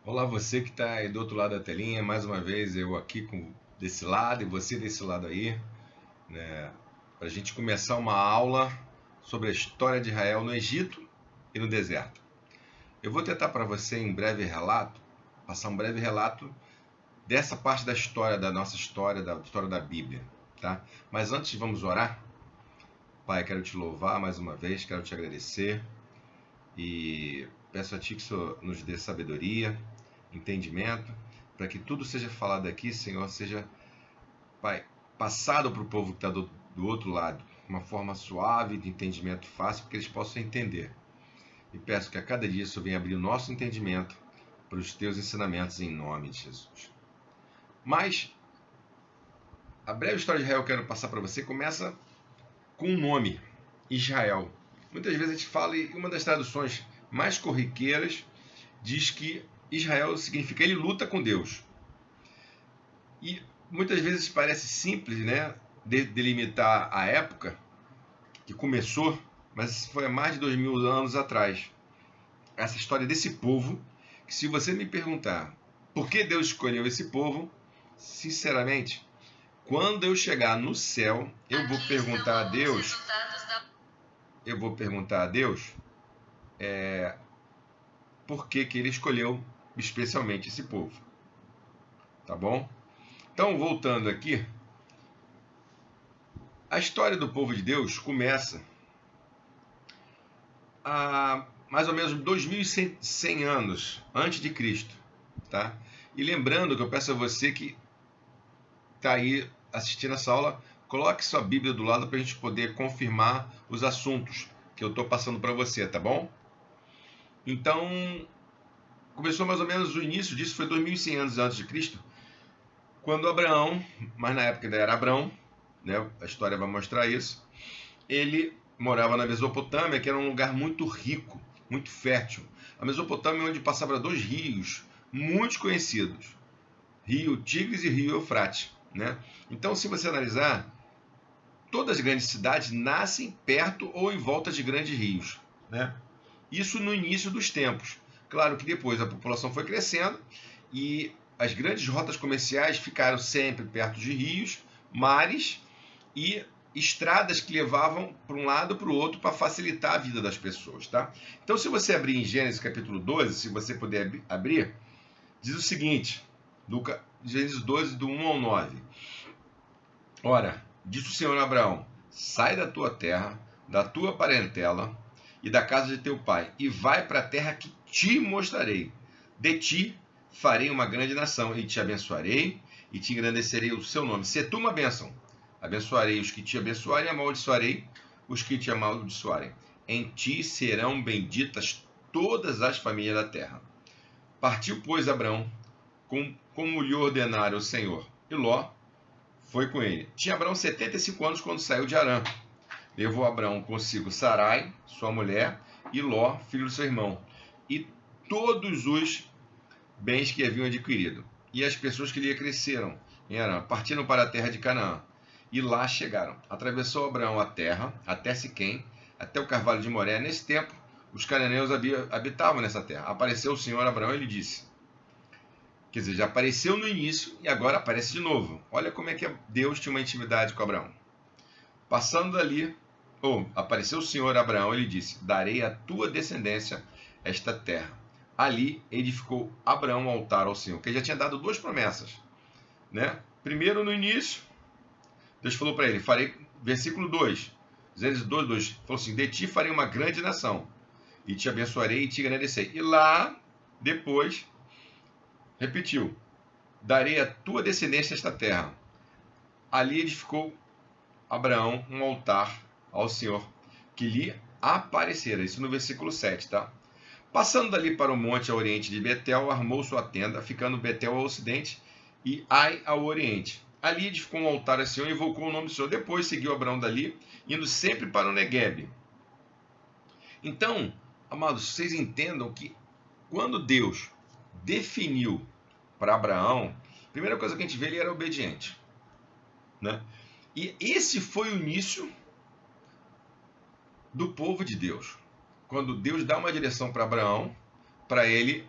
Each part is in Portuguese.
Olá, você que está aí do outro lado da telinha, mais uma vez eu aqui desse lado e você desse lado aí, né, para a gente começar uma aula sobre a história de Israel no Egito e no deserto. Eu vou tentar para você em breve relato, passar um breve relato dessa parte da história, da nossa história, da história da Bíblia, tá? Mas antes vamos orar. Pai, quero te louvar mais uma vez, quero te agradecer e peço a Ti que o Senhor nos dê sabedoria, entendimento, para que tudo seja falado aqui, Senhor, seja, Pai, passado para o povo que está do outro lado, de uma forma suave, de entendimento fácil, para que eles possam entender. E peço que a cada dia isso venha abrir o nosso entendimento para os Teus ensinamentos em nome de Jesus. Mas a breve história de Israel que eu quero passar para você começa com um nome, Israel. Muitas vezes a gente fala, e uma das traduções mais corriqueiras diz que Israel significa ele luta com Deus. E muitas vezes parece simples, né, delimitar a época que começou, mas foi há mais de 2000 anos atrás. Essa história desse povo, que se você me perguntar por que Deus escolheu esse povo, sinceramente, quando eu chegar no céu, eu vou perguntar a Deus, por que que ele escolheu especialmente esse povo, tá bom? Então, voltando aqui, a história do povo de Deus começa há mais ou menos 2100 anos antes de Cristo, tá? E lembrando que eu peço a você que está aí assistindo essa aula, coloque sua Bíblia do lado para a gente poder confirmar os assuntos que eu estou passando para você, tá bom? Então, começou mais ou menos o início disso, foi 2100 anos antes de Cristo, quando Abraão, mas na época ainda era Abrão, né? A história vai mostrar isso. Ele morava na Mesopotâmia, que era um lugar muito rico, muito fértil. A Mesopotâmia é onde passavam dois rios muito conhecidos, Rio Tigres e Rio Eufrates, né? Então, se você analisar, todas as grandes cidades nascem perto ou em volta de grandes rios, né? Isso no início dos tempos. Claro que depois a população foi crescendo e as grandes rotas comerciais ficaram sempre perto de rios, mares e estradas que levavam para um lado para o outro para facilitar a vida das pessoas, tá? Então, se você abrir em Gênesis capítulo 12, se você puder abrir, diz o seguinte, Gênesis 12, do 1 ao 9. Ora, disse o Senhor a Abraão, sai da tua terra, da tua parentela e da casa de teu pai, e vai para a terra que te mostrarei. De ti farei uma grande nação, e te abençoarei, e te engrandecerei o seu nome. Se tu uma bênção, abençoarei os que te abençoarem, e amaldiçoarei os que te amaldiçoarem. Em ti serão benditas todas as famílias da terra. Partiu, pois, Abraão, como lhe ordenara o Senhor, e Ló foi com ele. Tinha Abraão 75 anos quando saiu de Harã. Levou Abraão consigo Sarai, sua mulher, e Ló, filho do seu irmão, e todos os bens que haviam adquirido, e as pessoas que lhe acresceram em Harã. Partiram para a terra de Canaã, e lá chegaram. Atravessou Abraão a terra, até Siquém, até o carvalho de Moré. Nesse tempo, os cananeus habitavam nessa terra. Apareceu o Senhor a Abraão e lhe disse, quer dizer, já apareceu no início e agora aparece de novo. Olha como é que Deus tinha uma intimidade com Abraão. Passando dali, apareceu o Senhor a Abraão e lhe disse, darei à tua descendência esta terra. Ali edificou Abraão um altar ao Senhor, que ele já tinha dado duas promessas, né? Primeiro, no início, Deus falou para ele, versículo 2, Gênesis 2, 2, falou assim, de ti farei uma grande nação, e te abençoarei e te engrandecerei. E lá, depois, repetiu, darei à tua descendência esta terra. Ali edificou Abraão um altar ao Senhor, que lhe aparecera. Isso no versículo 7, tá? Passando dali para o monte a oriente de Betel, armou sua tenda, ficando Betel ao ocidente e Ai ao oriente. Ali edificou um altar ao Senhor e invocou o nome do Senhor. Depois seguiu Abraão dali, indo sempre para o Neguebe. Então, amados, vocês entendam que quando Deus definiu para Abraão, a primeira coisa que a gente vê, ele era obediente, né? E esse foi o início do povo de Deus. Quando Deus dá uma direção para Abraão, para ele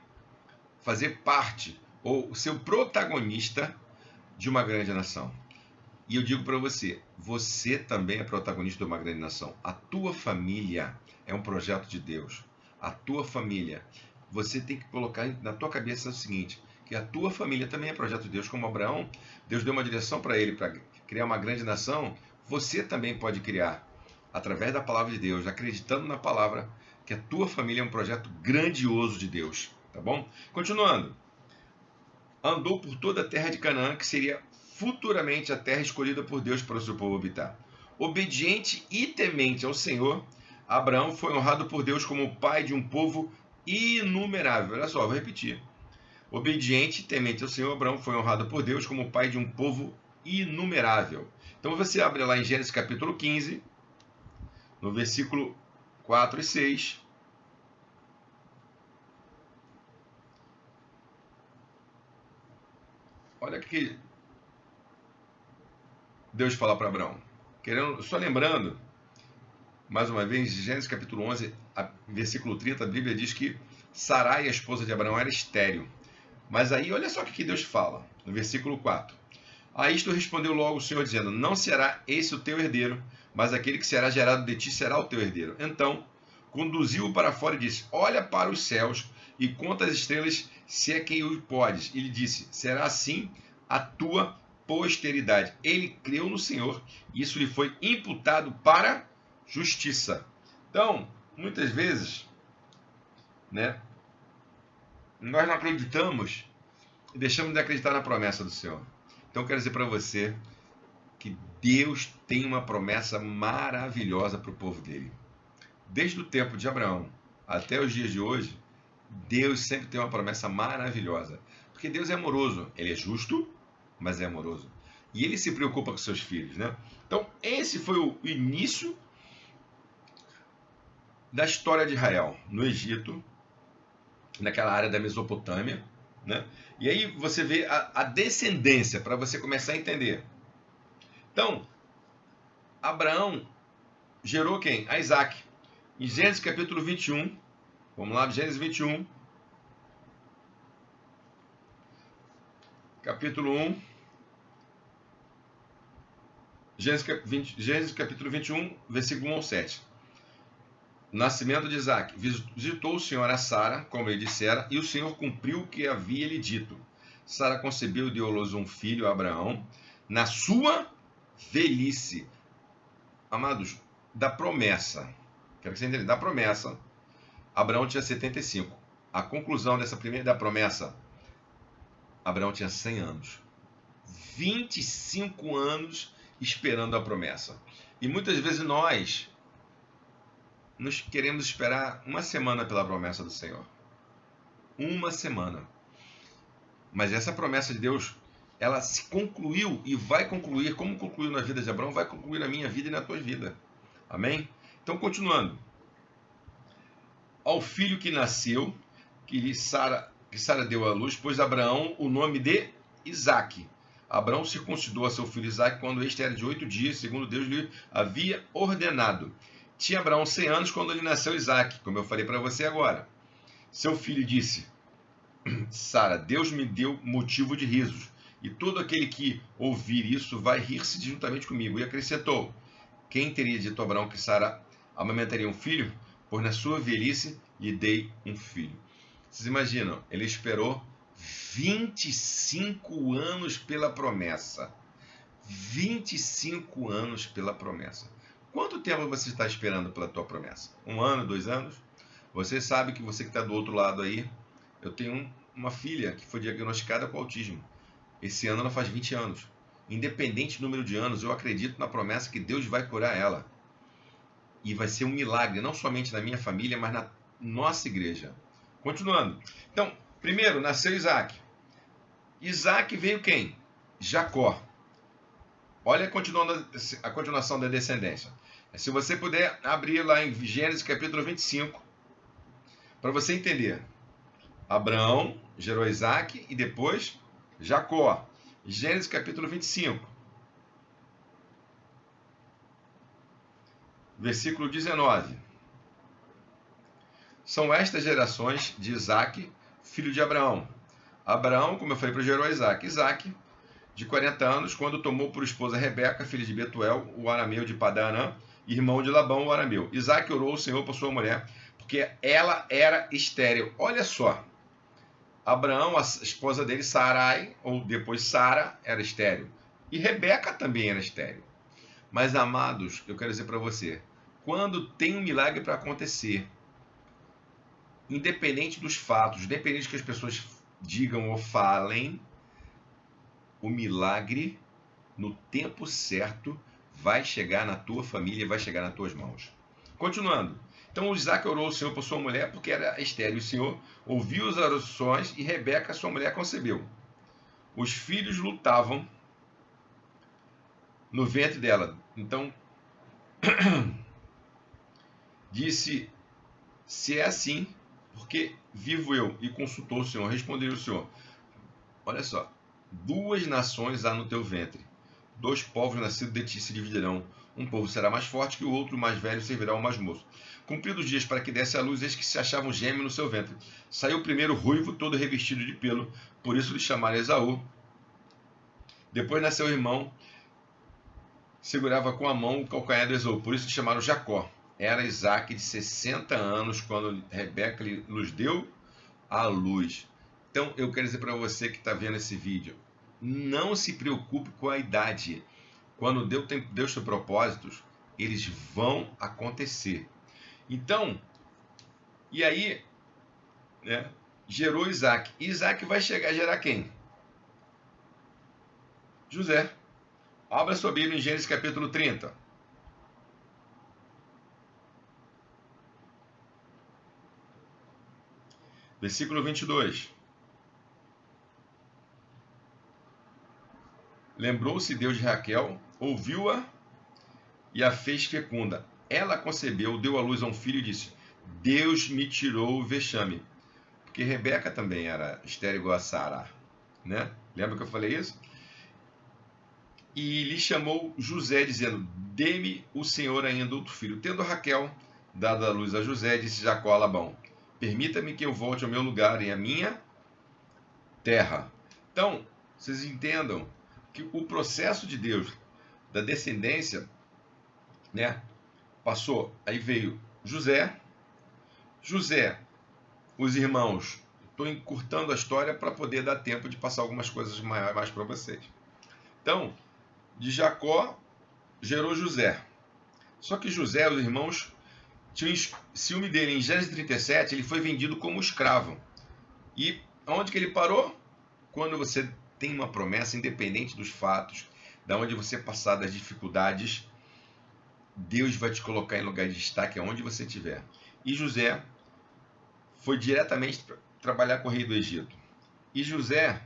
fazer parte ou ser o protagonista de uma grande nação. E eu digo para você, você também é protagonista de uma grande nação. A tua família é um projeto de Deus. A tua família, você tem que colocar na tua cabeça o seguinte, que a tua família também é projeto de Deus. Como Abraão, Deus deu uma direção para ele, para criar uma grande nação, você também pode criar, através da palavra de Deus, acreditando na palavra, que a tua família é um projeto grandioso de Deus. Tá bom? Continuando. Andou por toda a terra de Canaã, que seria futuramente a terra escolhida por Deus para o seu povo habitar. Obediente e temente ao Senhor, Abraão foi honrado por Deus como pai de um povo inumerável. Olha só, vou repetir. Obediente e temente ao Senhor, Abraão foi honrado por Deus como pai de um povo inumerável. Então você abre lá em Gênesis capítulo 15, no versículo 4 e 6. Olha o que Deus fala para Abraão. Só lembrando, mais uma vez, Gênesis capítulo 11, versículo 30, a Bíblia diz que Sarai, a esposa de Abraão, era estéril. Mas aí, olha só o que Deus fala, no versículo 4. A isto respondeu logo o Senhor, dizendo, não será esse o teu herdeiro, mas aquele que será gerado de ti será o teu herdeiro. Então, conduziu-o para fora e disse, olha para os céus e conta as estrelas, se é quem o podes. E lhe disse, será assim a tua posteridade. Ele creu no Senhor, e isso lhe foi imputado para justiça. Então, muitas vezes, né, nós não acreditamos e deixamos de acreditar na promessa do Senhor. Então, eu quero dizer para você que Deus tem uma promessa maravilhosa para o povo dele. Desde o tempo de Abraão até os dias de hoje, Deus sempre tem uma promessa maravilhosa. Porque Deus é amoroso. Ele é justo, mas é amoroso. E ele se preocupa com seus filhos, né? Então, esse foi o início da história de Israel no Egito, naquela área da Mesopotâmia, né? E aí você vê a descendência, para você começar a entender. Então, Abraão gerou quem? A Isaac. Em Gênesis capítulo 21, vamos lá, Gênesis 21, capítulo 1, Gênesis capítulo 21, versículo 1 ao 7. Nascimento de Isaac. Visitou o Senhor a Sara, como ele dissera, e o Senhor cumpriu o que havia lhe dito. Sara concebeu e deu à luz um filho, Abraão, na sua velhice. Amados, da promessa, quero que você entenda, da promessa, Abraão tinha 75. A conclusão dessa primeira da promessa, Abraão tinha 100 anos. 25 anos esperando a promessa. E muitas vezes nós queremos esperar uma semana pela promessa do Senhor. Uma semana. Mas essa promessa de Deus, ela se concluiu e vai concluir, como concluiu na vida de Abraão, vai concluir na minha vida e na tua vida. Amém? Então, continuando. Ao filho que nasceu, que Sara deu à luz, pôs Abraão o nome de Isaque. Abraão circuncidou a seu filho Isaque quando este era de 8 dias, segundo Deus lhe havia ordenado. Tinha Abraão 100 anos quando lhe nasceu Isaque, como eu falei para você agora. Seu filho disse, Sara, Deus me deu motivo de risos, e todo aquele que ouvir isso vai rir-se juntamente comigo. E acrescentou, quem teria dito a Abraão que Sara amamentaria um filho? Pois na sua velhice lhe dei um filho. Vocês imaginam, ele esperou 25 anos pela promessa. 25 anos pela promessa. Quanto tempo você está esperando pela tua promessa? 1 ano, 2 anos? Você sabe que você que está do outro lado aí, eu tenho uma filha que foi diagnosticada com autismo. Esse ano ela faz 20 anos. Independente do número de anos, eu acredito na promessa que Deus vai curar ela. E vai ser um milagre, não somente na minha família, mas na nossa igreja. Continuando. Então, primeiro nasceu Isaac. Isaac veio quem? Jacó. Olha a continuação da descendência. Se você puder abrir lá em Gênesis capítulo 25, para você entender. Abraão gerou Isaac e depois Jacó. Gênesis capítulo 25. Versículo 19. São estas gerações de Isaac, filho de Abraão. Abraão, como eu falei, gerou Isaac. Isaac, de 40 anos, quando tomou por esposa Rebeca, filha de Betuel, o arameu de Padã-Arã, irmão de Labão, o arameu. Isaac orou ao Senhor por sua mulher, porque ela era estéril. Olha só, Abraão, a esposa dele, Sarai, ou depois Sara, era estéril. E Rebeca também era estéril. Mas, amados, eu quero dizer para você, quando tem um milagre para acontecer, independente dos fatos, independente do que as pessoas digam ou falem, o milagre, no tempo certo, vai chegar na tua família, vai chegar nas tuas mãos. Continuando. Então Isaac orou ao Senhor por sua mulher, porque era estéril. O Senhor ouviu as orações e Rebeca, sua mulher, concebeu. Os filhos lutavam no ventre dela. Então, disse, se é assim, porque vivo eu, e consultou o Senhor. Respondeu o Senhor, olha só, 2 nações há no teu ventre, 2 povos nascidos de ti se dividirão. Um povo será mais forte que o outro, o mais velho servirá ao mais moço. Cumpridos os dias para que desse a luz, eis que se achava um gêmeo no seu ventre. Saiu o primeiro ruivo, todo revestido de pelo, por isso lhe chamaram Esaú. Depois nasceu o irmão, segurava com a mão o calcanhar de Esaú, por isso lhe chamaram Jacó. Era Isaac de 60 anos quando Rebeca lhes deu a luz. Então eu quero dizer para você que está vendo esse vídeo, não se preocupe com a idade. Quando Deus tem propósitos, eles vão acontecer. Então, e aí, né, gerou Isaac. Isaac vai chegar a gerar quem? José. Abra sua Bíblia em Gênesis capítulo 30. Versículo 22. Lembrou-se Deus de Raquel, ouviu-a e a fez fecunda. Ela concebeu, deu à luz a um filho e disse, Deus me tirou o vexame. Porque Rebeca também era estéril igual a Sara, né? Lembra que eu falei isso? E lhe chamou José, dizendo, dê-me o Senhor ainda outro filho. Tendo Raquel dado a luz a José, disse Jacó a Labão, permita-me que eu volte ao meu lugar e à minha terra. Então, vocês entendam que o processo de Deus, da descendência, né, passou, aí veio José, os irmãos, estou encurtando a história para poder dar tempo de passar algumas coisas mais para vocês. Então, de Jacó gerou José. Só que José, os irmãos, tinham ciúme dele. Em Gênesis 37, ele foi vendido como escravo. E onde que ele parou? Quando você tem uma promessa, independente dos fatos, da onde você passar das dificuldades, Deus vai te colocar em lugar de destaque aonde você estiver. E José foi diretamente trabalhar com o rei do Egito. E José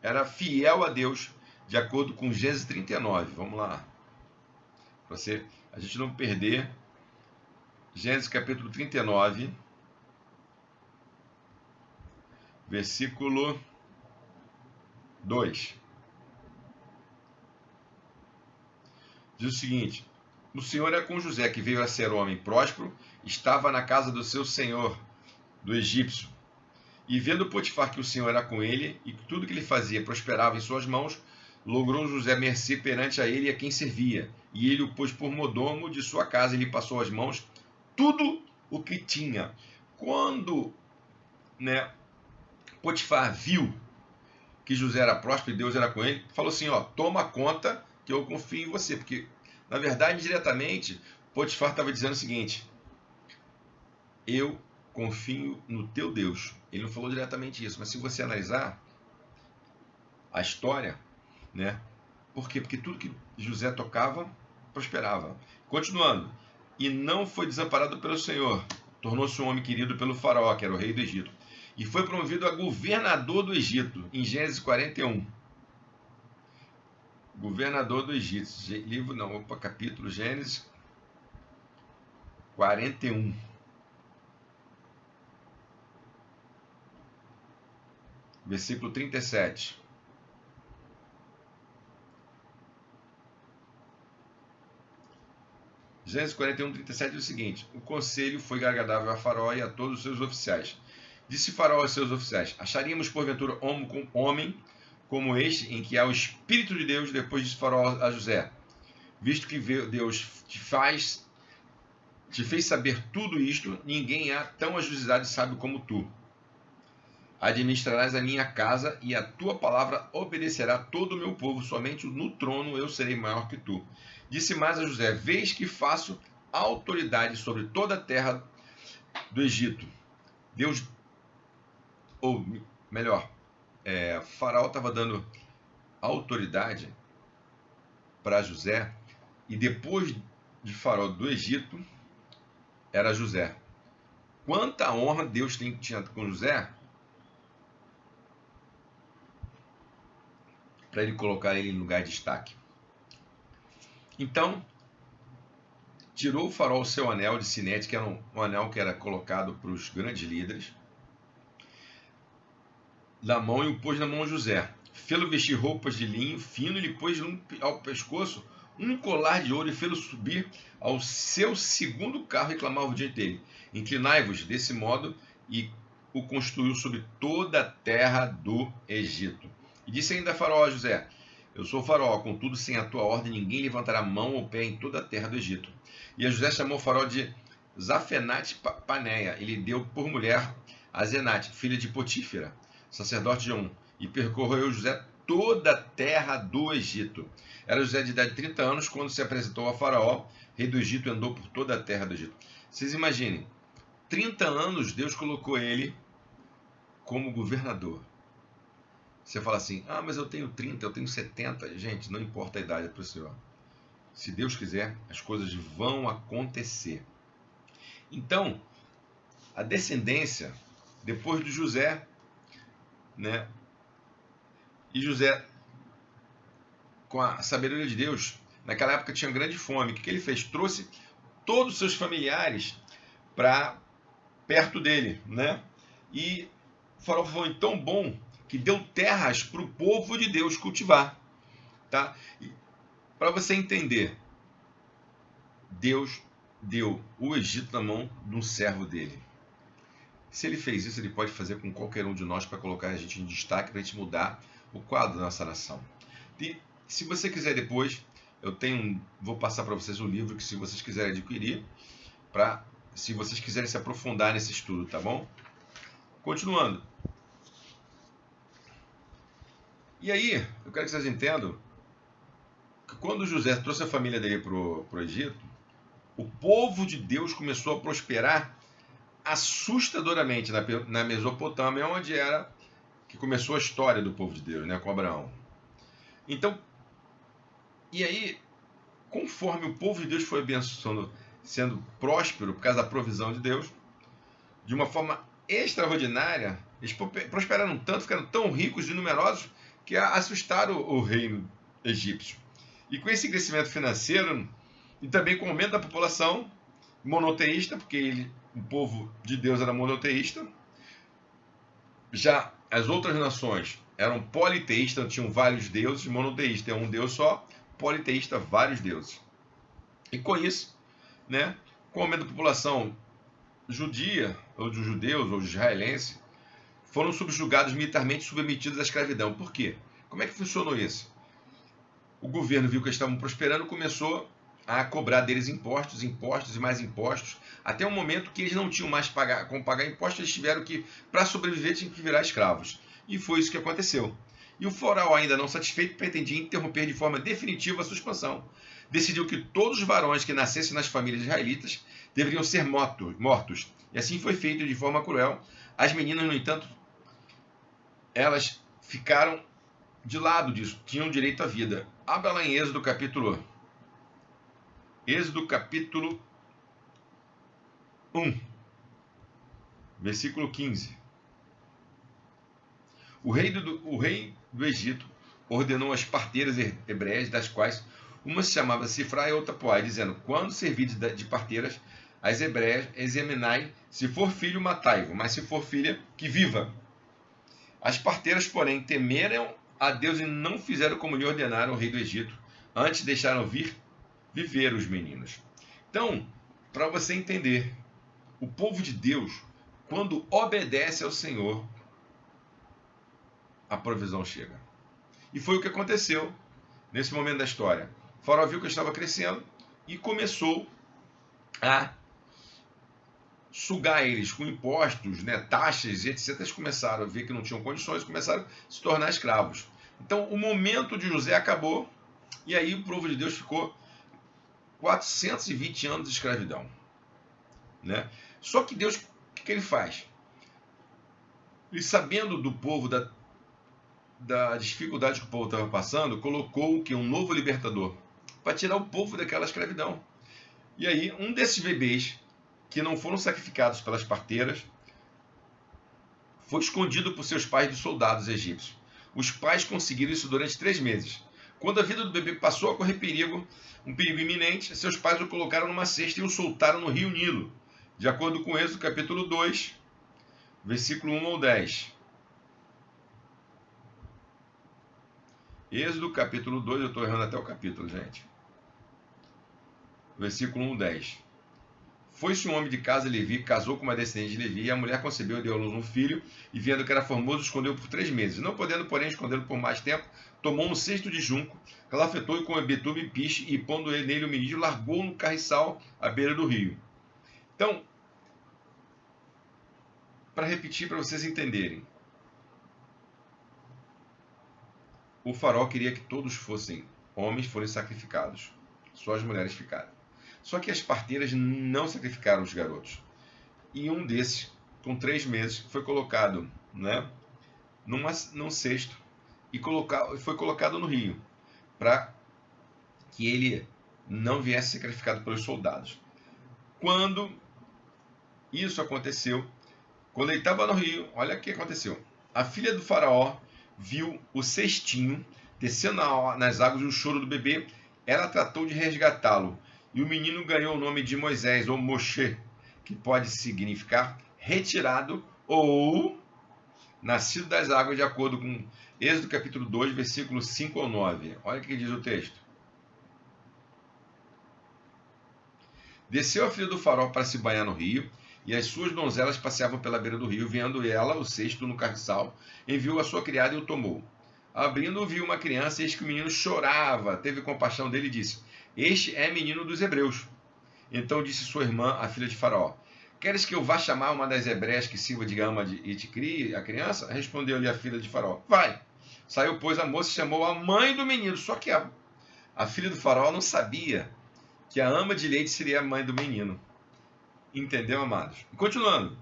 era fiel a Deus, de acordo com Gênesis 39. Vamos lá. Para a gente não perder. Gênesis capítulo 39, versículo 2. Diz o seguinte, o Senhor é com José, que veio a ser homem próspero, estava na casa do seu senhor, do egípcio. E vendo Potifar que o Senhor era com ele, e que tudo que ele fazia prosperava em suas mãos, logrou José mercê perante a ele e a quem servia. E ele o pôs por mordomo de sua casa e lhe passou às mãos tudo o que tinha. Quando, né, Potifar viu que José era próspero e Deus era com ele, falou assim, ó, toma conta que eu confio em você. Porque, na verdade, diretamente, Potifar estava dizendo o seguinte, eu confio no teu Deus. Ele não falou diretamente isso, mas se você analisar a história, né? Por quê? Porque tudo que José tocava, prosperava. Continuando, e não foi desamparado pelo Senhor, tornou-se um homem querido pelo faraó, que era o rei do Egito, e foi promovido a governador do Egito, em Gênesis 41. Governador do Egito, capítulo Gênesis 41. Versículo 37. Gênesis 41, 37 diz o seguinte, o conselho foi agradável a Faraó e a todos os seus oficiais. Disse Faraó aos seus oficiais: acharíamos porventura homem como este, em que há o Espírito de Deus? Depois disse Faraó a José: visto que Deus te fez saber tudo isto, ninguém há tão ajuizado e sábio como tu. Administrarás a minha casa, e a tua palavra obedecerá todo o meu povo. Somente no trono eu serei maior que tu. Disse mais a José: vês que faço autoridade sobre toda a terra do Egito. Deus, ou melhor, Faraó estava dando autoridade para José, e depois de Faraó do Egito era José. Quanta honra Deus tinha com José, para ele colocar ele em lugar de destaque. Então, tirou o Faraó o seu anel de sinete, que era um anel que era colocado para os grandes líderes, da mão, e o pôs na mão de José. Fê-lo vestir roupas de linho fino, e lhe pôs ao pescoço um colar de ouro, e fê-lo subir ao seu segundo carro, e clamava diante dele: inclinai-vos desse modo, e o construiu sobre toda a terra do Egito. E disse ainda a Faraó a José: eu sou Faraó, contudo, sem a tua ordem, ninguém levantará mão ou pé em toda a terra do Egito. E a José chamou Faraó de Zafenate-Paneia, e lhe deu por mulher a Zenate, filha de Potífera, sacerdote de On, e percorreu José toda a terra do Egito. Era José de idade de 30 anos quando se apresentou a Faraó, rei do Egito, e andou por toda a terra do Egito. Vocês imaginem, 30 anos Deus colocou ele como governador. Você fala assim: ah, mas eu tenho 30, eu tenho 70. Gente, não importa a idade para o Senhor. Se Deus quiser, as coisas vão acontecer. Então, a descendência, depois de José, né? E José, com a sabedoria de Deus, naquela época tinha grande fome. O que ele fez? Trouxe todos os seus familiares para perto dele, né? E o Faraó foi tão bom que deu terras para o povo de Deus cultivar, tá? Para você entender, Deus deu o Egito na mão de um servo dele. Se ele fez isso, ele pode fazer com qualquer um de nós para colocar a gente em destaque, para a gente mudar o quadro da nossa nação. E se você quiser depois, vou passar para vocês um livro que, se vocês quiserem adquirir, se vocês quiserem se aprofundar nesse estudo, tá bom? Continuando. E aí, eu quero que vocês entendam que quando José trouxe a família dele para o Egito, o povo de Deus começou a prosperar assustadoramente na Mesopotâmia, onde era que começou a história do povo de Deus, né, com Abraão. Então, e aí, conforme o povo de Deus foi sendo próspero por causa da provisão de Deus, de uma forma extraordinária, eles prosperaram tanto, ficaram tão ricos e numerosos, que assustaram o reino egípcio. E com esse crescimento financeiro, e também com o aumento da população monoteísta, porque o povo de Deus era monoteísta, já as outras nações eram politeístas, tinham vários deuses. Monoteísta é um deus só, politeísta, vários deuses. E com isso, né, com o aumento da população judia, ou dos judeus, ou dos israelenses, foram subjugados militarmente, submetidos à escravidão. Por quê? Como é que funcionou isso? O governo viu que eles estavam prosperando, começou a cobrar deles impostos e mais impostos, até o momento que eles não tinham mais como pagar impostos. Eles tiveram que, para sobreviver, tinham que virar escravos. E foi isso que aconteceu. E o Faraó, ainda não satisfeito, pretendia interromper de forma definitiva a sua expansão. Decidiu que todos os varões que nascessem nas famílias israelitas deveriam ser mortos. E assim foi feito de forma cruel. As meninas, no entanto, elas ficaram de lado disso, tinham direito à vida. Abra lá em Êxodo capítulo 1, versículo 15. O rei do Egito ordenou as parteiras hebreias, das quais uma se chamava Sifra e outra Poá, dizendo: quando servirdes de parteiras, as hebreias, examinai, se for filho, matai-o, mas se for filha, que viva. As parteiras, porém, temeram a Deus e não fizeram como lhe ordenara o rei do Egito, antes deixaram viver os meninos. Então, para você entender, o povo de Deus quando obedece ao Senhor, a provisão chega. E foi o que aconteceu nesse momento da história. O faraó viu que eu estava crescendo e começou a sugar eles com impostos, né, taxas e etc. Eles começaram a ver que não tinham condições, começaram a se tornar escravos. Então o momento de José acabou e aí o povo de Deus ficou 420 anos de escravidão, né? Só que Deus, o que ele faz? Ele, sabendo do povo, da dificuldade que o povo estava passando, colocou um novo libertador para tirar o povo daquela escravidão. E aí um desses bebês que não foram sacrificados pelas parteiras foi escondido por seus pais dos soldados egípcios. Os pais conseguiram isso durante 3 meses. Quando a vida do bebê passou a correr perigo, um perigo iminente, seus pais o colocaram numa cesta e o soltaram no rio Nilo, de acordo com Êxodo capítulo 2, versículo 1 ao 10. Êxodo capítulo 2, eu estou errando até o capítulo, gente. Versículo 1 ao 10. Foi-se um homem de casa, Levi, casou com uma descendente de Levi, e a mulher concebeu e deu à luz um filho, e vendo que era formoso, escondeu por 3 meses. Não podendo, porém, escondê-lo por mais tempo, tomou um cesto de junco, calafetou-o com betume e piche, e pondo nele o menino, largou-o no carriçal à beira do rio. Então, para repetir, para vocês entenderem, o faraó queria que todos fossem homens, forem sacrificados, só as mulheres ficaram. Só que as parteiras não sacrificaram os garotos. E um desses, com 3 meses, foi colocado, né, num cesto e foi colocado no rio, para que ele não viesse sacrificado pelos soldados. Quando isso aconteceu, quando ele estava no rio, olha o que aconteceu. A filha do faraó viu o cestinho descendo nas águas e o choro do bebê. Ela tratou de resgatá-lo. E o menino ganhou o nome de Moisés, ou Moshe, que pode significar retirado ou nascido das águas, de acordo com Êxodo capítulo 2, versículos 5 ao 9. Olha o que diz o texto. Desceu a filha do faraó para se banhar no rio, e as suas donzelas passeavam pela beira do rio. Vendo ela o cesto no carriçal, enviou a sua criada e o tomou. Abrindo, viu uma criança, e eis que o menino chorava. Teve compaixão dele e disse: Este é menino dos hebreus. Então disse sua irmã, a filha de Faraó: Queres que eu vá chamar uma das hebreias que sirva de ama e te crie a criança? Respondeu-lhe a filha de Faraó: Vai. Saiu, pois, a moça e chamou a mãe do menino. Só que a filha do Faraó não sabia que a ama de leite seria a mãe do menino. Entendeu, amados? E continuando.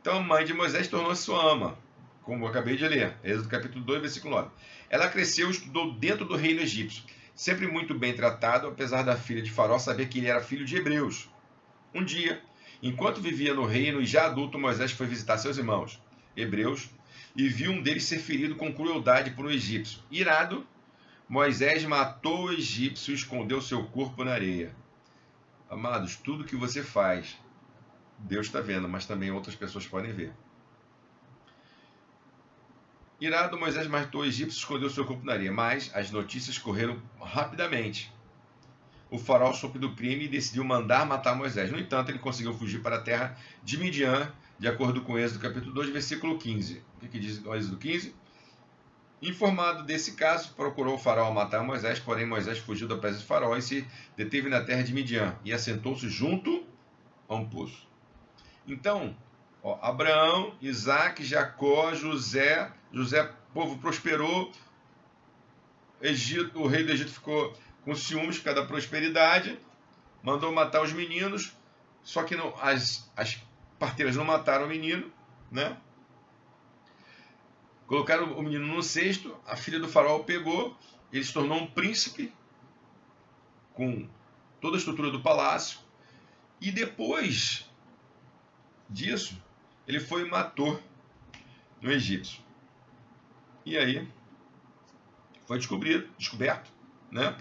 Então a mãe de Moisés tornou-se sua ama, como eu acabei de ler. Êxodo capítulo 2, versículo 9. Ela cresceu e estudou dentro do reino egípcio, sempre muito bem tratado, apesar da filha de Faraó saber que ele era filho de hebreus. Um dia, enquanto vivia no reino e já adulto, Moisés foi visitar seus irmãos, hebreus, e viu um deles ser ferido com crueldade por um egípcio. Irado, Moisés matou o egípcio e escondeu seu corpo na areia. Amados, tudo que você faz, Deus está vendo, mas também outras pessoas podem ver. Irado, Moisés matou o egípcio e escondeu seu corpo na areia, mas as notícias correram rapidamente. O faraó soube do crime e decidiu mandar matar Moisés. No entanto, ele conseguiu fugir para a terra de Midian, de acordo com Êxodo capítulo 2, versículo 15. O que diz o Êxodo 15? Informado desse caso, procurou o faraó matar Moisés, porém Moisés fugiu da presença do faraó e se deteve na terra de Midian e assentou-se junto a um poço. Então, Abraão, Isaac, Jacó, José, o povo prosperou, o rei do Egito ficou com ciúmes por causa da prosperidade, mandou matar os meninos, só que não, as parteiras não mataram o menino, né? Colocaram o menino no cesto, a filha do faraó pegou, ele se tornou um príncipe, com toda a estrutura do palácio, e depois disso, ele foi e matou no egípcio. E aí, foi descoberto, né?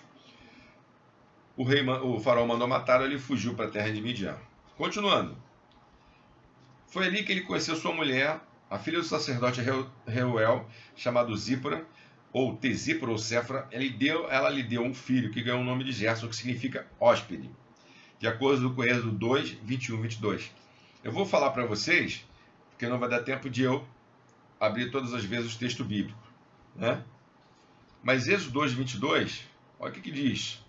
O faraó mandou matar, ele fugiu para a terra de Midian. Continuando. Foi ali que ele conheceu sua mulher, a filha do sacerdote Reuel, chamado Zípora, ou Tesípora ou Séfora. Ela lhe deu um filho que ganhou o nome de Gerson, que significa hóspede, de acordo com Êxodo 2, 21 e 22. Eu vou falar para vocês porque não vai dar tempo de eu abrir todas as vezes o texto bíblico, né? Mas Êxodo 2, 22, olha o que diz.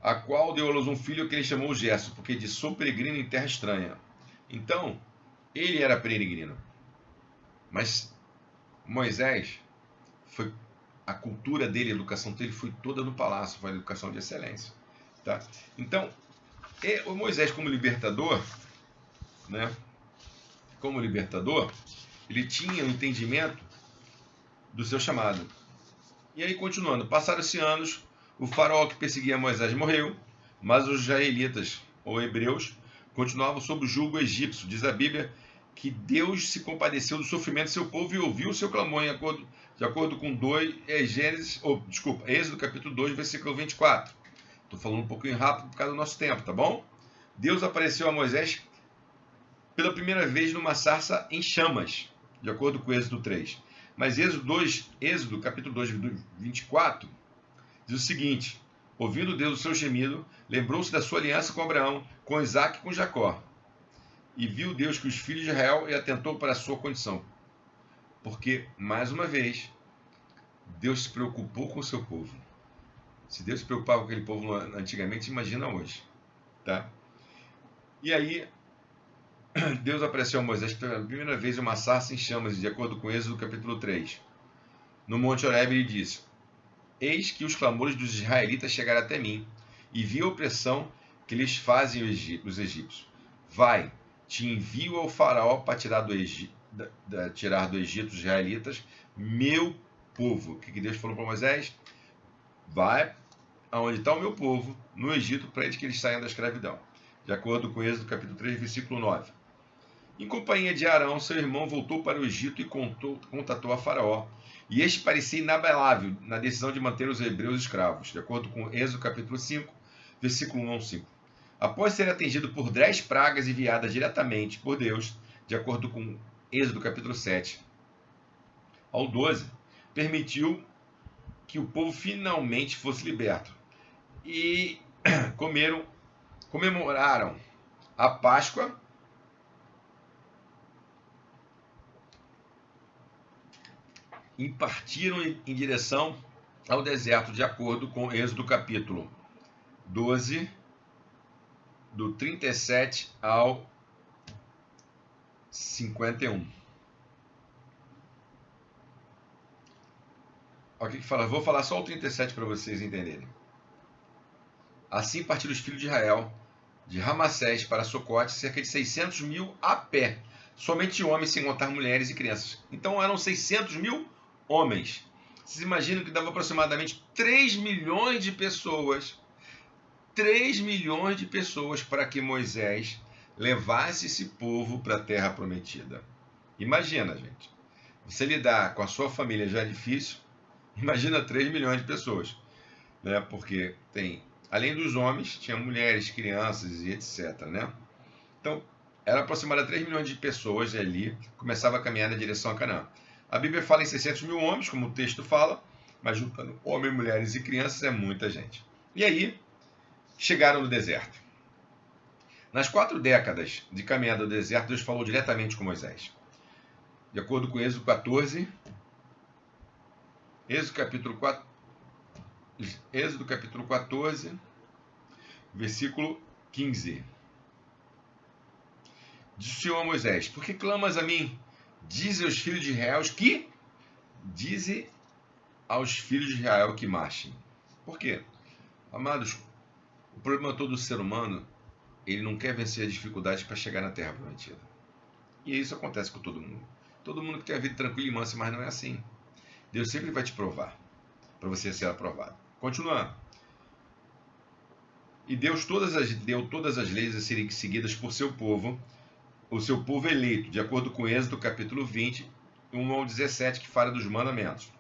A qual deu à luz um filho que ele chamou Gerson, porque disse, sou peregrino em terra estranha. Então, ele era peregrino. Mas Moisés, a cultura dele, a educação dele foi toda no palácio, foi uma educação de excelência. Tá? Então, o Moisés como libertador, né? Como libertador, ele tinha o entendimento do seu chamado. E aí, continuando, passaram-se anos, o faraó que perseguia Moisés morreu, mas os israelitas, ou hebreus, continuavam sob o jugo egípcio. Diz a Bíblia que Deus se compadeceu do sofrimento do seu povo e ouviu o seu clamor, de acordo com Êxodo capítulo 2, versículo 24. Estou falando um pouquinho rápido por causa do nosso tempo, tá bom? Deus apareceu a Moisés pela primeira vez numa sarça em chamas, de acordo com Êxodo 3. Mas Êxodo capítulo 2, 24, diz o seguinte: ouvindo Deus o seu gemido, lembrou-se da sua aliança com Abraão, com Isaque e com Jacó. E viu Deus que os filhos de Israel e atentou para a sua condição. Porque, mais uma vez, Deus se preocupou com o seu povo. Se Deus se preocupava com aquele povo antigamente, imagina hoje. Tá? E aí, Deus apareceu a Moisés pela primeira vez em uma sarça em chamas, de acordo com Êxodo capítulo 3. No Monte Horebe ele disse: eis que os clamores dos israelitas chegaram até mim, e vi a opressão que lhes fazem os egípcios. Vai, te envio ao faraó para tirar do Egito os israelitas, meu povo. O que Deus falou para Moisés? Vai aonde está o meu povo, no Egito, para que eles saiam da escravidão. De acordo com Êxodo capítulo 3, versículo 9. Em companhia de Arão, seu irmão voltou para o Egito e contatou a Faraó. E este parecia inabalável na decisão de manter os hebreus escravos, de acordo com Êxodo capítulo 5, versículo 1 ao 5. Após ser atingido por 10 pragas enviadas diretamente por Deus, de acordo com Êxodo capítulo 7 ao 12, permitiu que o povo finalmente fosse liberto. E comemoraram a Páscoa e partiram em direção ao deserto, de acordo com Êxodo capítulo 12, do 37 ao 51. Olha o que fala. Vou falar só o 37 para vocês entenderem. Assim partiram os filhos de Israel de Ramassés para Socote, cerca de 600 mil a pé, somente homens, sem contar mulheres e crianças. Então eram 600 mil homens. Vocês imaginam que dava aproximadamente 3 milhões de pessoas, 3 milhões de pessoas para que Moisés levasse esse povo para a terra prometida. Imagina, gente. Você lidar com a sua família já é difícil, imagina 3 milhões de pessoas, né? Porque tem, além dos homens, tinha mulheres, crianças e etc, né? Então, era aproximadamente 3 milhões de pessoas ali, começava a caminhar na direção a Canaã. A Bíblia fala em 600 mil homens, como o texto fala, mas juntando homens, mulheres e crianças é muita gente. E aí, chegaram no deserto. Nas 4 décadas de caminhada do deserto, Deus falou diretamente com Moisés. De acordo com Êxodo 14, Êxodo capítulo 14, versículo 15. Disse o Senhor a Moisés: por que clamas a mim? Dize aos filhos de Israel que... Dize aos filhos de Israel que marchem. Por quê? Amados, o problema todo do ser humano, ele não quer vencer as dificuldades para chegar na terra prometida. E isso acontece com todo mundo. Todo mundo que tem a vida tranquila e mansa, mas não é assim. Deus sempre vai te provar, para você ser aprovado. Continuando. E Deus deu todas as leis a serem seguidas por seu povo, o seu povo eleito, de acordo com Êxodo capítulo 20, 1 ao 17, que fala dos mandamentos,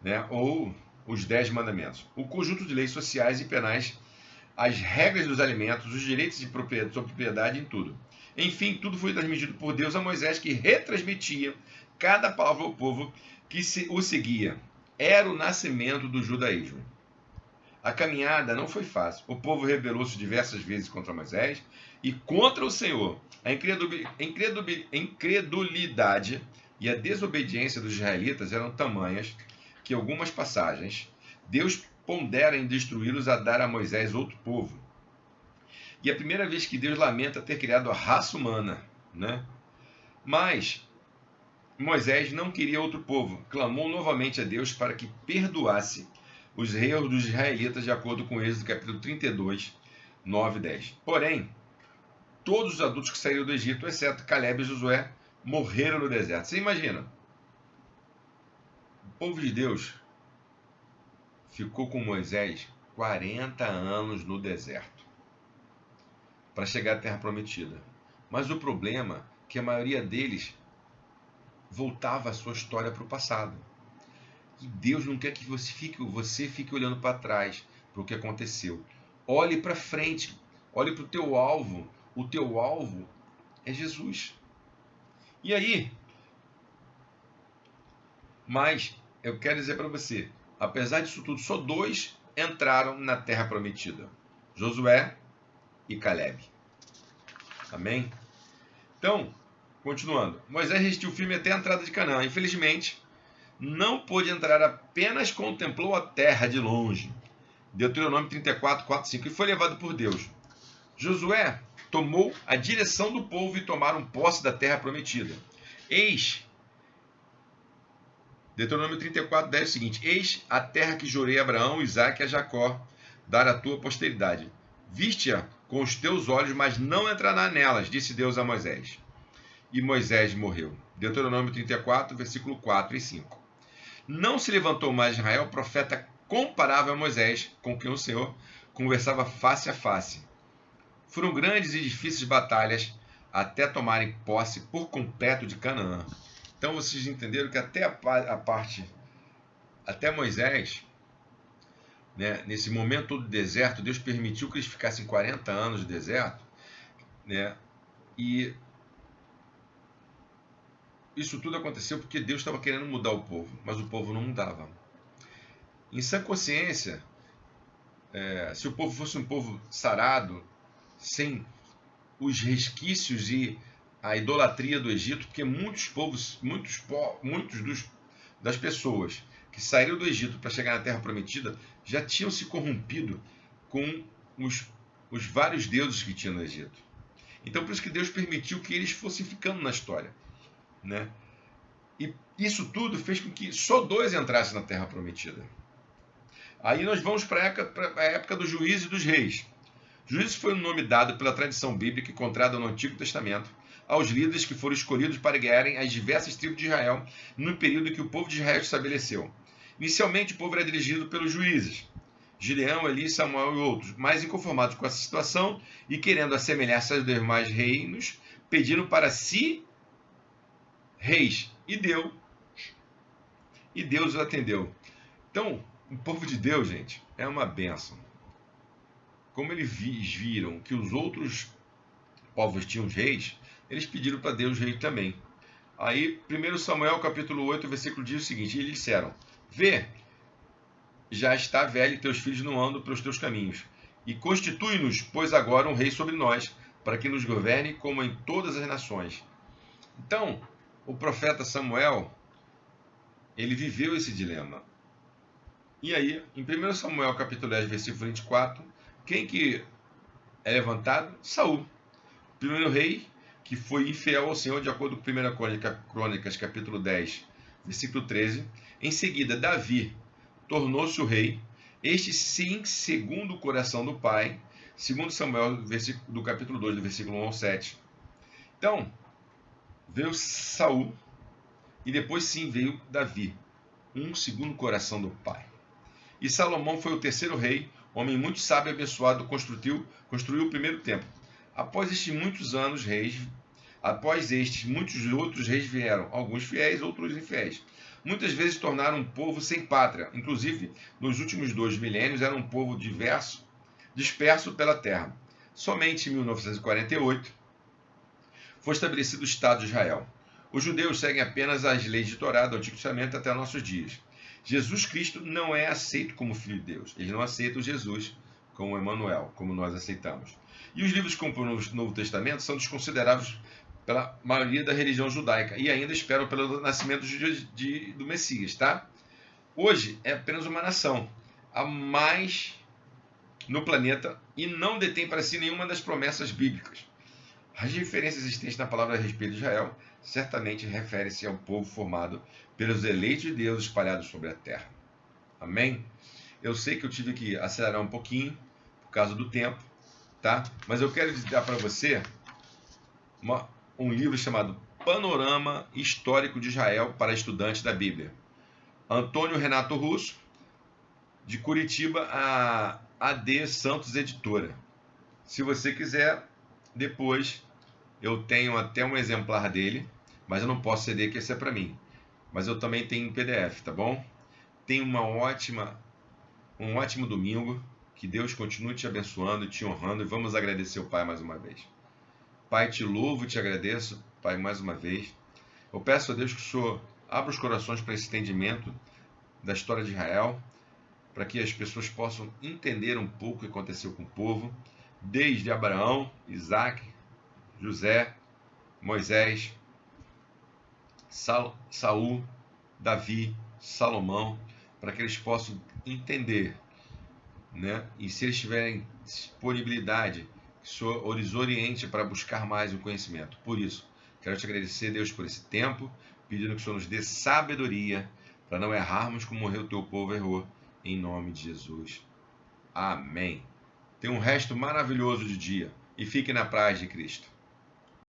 né? Ou os 10 mandamentos. O conjunto de leis sociais e penais, as regras dos alimentos, os direitos de propriedade em tudo. Enfim, tudo foi transmitido por Deus a Moisés, que retransmitia cada palavra ao povo que o seguia. Era o nascimento do judaísmo. A caminhada não foi fácil. O povo rebelou-se diversas vezes contra Moisés e contra o Senhor. A incredulidade e a desobediência dos israelitas eram tamanhas que, em algumas passagens, Deus pondera em destruí-los a dar a Moisés outro povo. E é a primeira vez que Deus lamenta ter criado a raça humana, né? Mas Moisés não queria outro povo. Clamou novamente a Deus para que perdoasse os erros dos israelitas, de acordo com Êxodo capítulo 32, 9 e 10. Porém, todos os adultos que saíram do Egito, exceto Caleb e Josué, morreram no deserto. Você imagina? O povo de Deus ficou com Moisés 40 anos no deserto para chegar à Terra Prometida. Mas o problema é que a maioria deles voltava a sua história para o passado. E Deus não quer que você fique olhando para trás, para o que aconteceu. Olhe para frente, olhe para o teu alvo. O teu alvo é Jesus. E aí? Mas eu quero dizer para você, apesar disso tudo, só 2 entraram na Terra Prometida: Josué e Caleb. Amém? Então, continuando. Moisés resistiu firme até a entrada de Canaã. Infelizmente, não pôde entrar, apenas contemplou a terra de longe. Deuteronômio 34, 4, 5. E foi levado por Deus. Josué tomou a direção do povo e tomaram posse da terra prometida. Deuteronômio 34, 10 é o seguinte: Eis a terra que jurei a Abraão, Isaque e a Jacó, dar à tua posteridade. Viste-a com os teus olhos, mas não entrará nelas, disse Deus a Moisés. E Moisés morreu. Deuteronômio 34, versículo 4 e 5. Não se levantou mais Israel profeta comparável a Moisés, com quem o Senhor conversava face a face. Foram grandes e difíceis batalhas até tomarem posse por completo de Canaã. Então vocês entenderam que até Moisés, né, nesse momento do deserto, Deus permitiu que eles ficassem 40 anos no deserto, né, e isso tudo aconteceu porque Deus estava querendo mudar o povo, mas o povo não mudava. Em sã consciência, se o povo fosse um povo sarado, sem os resquícios e a idolatria do Egito, porque das pessoas que saíram do Egito para chegar na Terra Prometida já tinham se corrompido com os vários deuses que tinha no Egito. Então, por isso que Deus permitiu que eles fossem ficando na história, né? E isso tudo fez com que só 2 entrassem na Terra Prometida. Aí nós vamos para a época dos juízes e dos reis. Juízes foi um nome dado pela tradição bíblica encontrada no Antigo Testamento aos líderes que foram escolhidos para guiarem as diversas tribos de Israel no período que o povo de Israel estabeleceu. Inicialmente, o povo era dirigido pelos juízes, Gideão, Eli, Samuel e outros, mas inconformados com essa situação e querendo assemelhar-se aos demais reinos, pediram para si reis, e Deus os atendeu. Então, o povo de Deus, gente, é uma bênção. Como eles viram que os outros povos tinham reis, eles pediram para Deus rei também. Aí, 1 Samuel capítulo 8, versículo diz o seguinte: e eles disseram: vê, já está velho e teus filhos não andam pelos teus caminhos. E constitui-nos, pois agora, um rei sobre nós, para que nos governe como em todas as nações. Então, o profeta Samuel, ele viveu esse dilema. E aí, em 1 Samuel capítulo 10, versículo 24, quem que é levantado? Saul, primeiro rei que foi infiel ao Senhor, de acordo com 1 Crônicas capítulo 10, versículo 13. Em seguida, Davi tornou-se o rei, este sim segundo o coração do pai, segundo Samuel, do capítulo 2, do versículo 1 ao 7. Então, veio Saul e depois sim veio Davi, segundo o coração do pai. E Salomão foi o terceiro rei, homem muito sábio e abençoado, construiu o primeiro templo. Após estes muitos outros reis vieram, alguns fiéis, outros infiéis. Muitas vezes tornaram um povo sem pátria. Inclusive, nos últimos 2 milênios, era um povo disperso pela terra. Somente em 1948 foi estabelecido o Estado de Israel. Os judeus seguem apenas as leis de Torá do Antigo Testamento até nossos dias. Jesus Cristo não é aceito como Filho de Deus. Eles não aceitam Jesus como Emanuel, como nós aceitamos. E os livros que compõem o Novo Testamento são desconsiderados pela maioria da religião judaica e ainda esperam pelo nascimento do Messias, tá? Hoje é apenas uma nação, a mais no planeta, e não detém para si nenhuma das promessas bíblicas. As referências existentes na palavra a respeito de Israel certamente referem-se ao povo formado pelos eleitos de Deus espalhados sobre a terra. Amém? Eu sei que eu tive que acelerar um pouquinho por causa do tempo, tá? Mas eu quero dar para você um livro chamado Panorama Histórico de Israel para Estudantes da Bíblia. Antônio Renato Russo, de Curitiba, a AD Santos Editora. Se você quiser, depois eu tenho até um exemplar dele, mas eu não posso ceder que esse é para mim. Mas eu também tenho em PDF, tá bom? Tenha um ótimo domingo. Que Deus continue te abençoando e te honrando. E vamos agradecer o Pai mais uma vez. Pai, te louvo e te agradeço, Pai, mais uma vez. Eu peço a Deus que o Senhor abra os corações para esse entendimento da história de Israel, para que as pessoas possam entender um pouco o que aconteceu com o povo, desde Abraão, Isaac, José, Moisés, Saul, Davi, Salomão, para que eles possam entender, né? E se eles tiverem disponibilidade, que o Senhor os oriente para buscar mais o conhecimento. Por isso, quero te agradecer, Deus, por esse tempo, pedindo que o Senhor nos dê sabedoria para não errarmos como o teu povo errou, em nome de Jesus. Amém. Tenha um resto maravilhoso de dia e fique na paz de Cristo.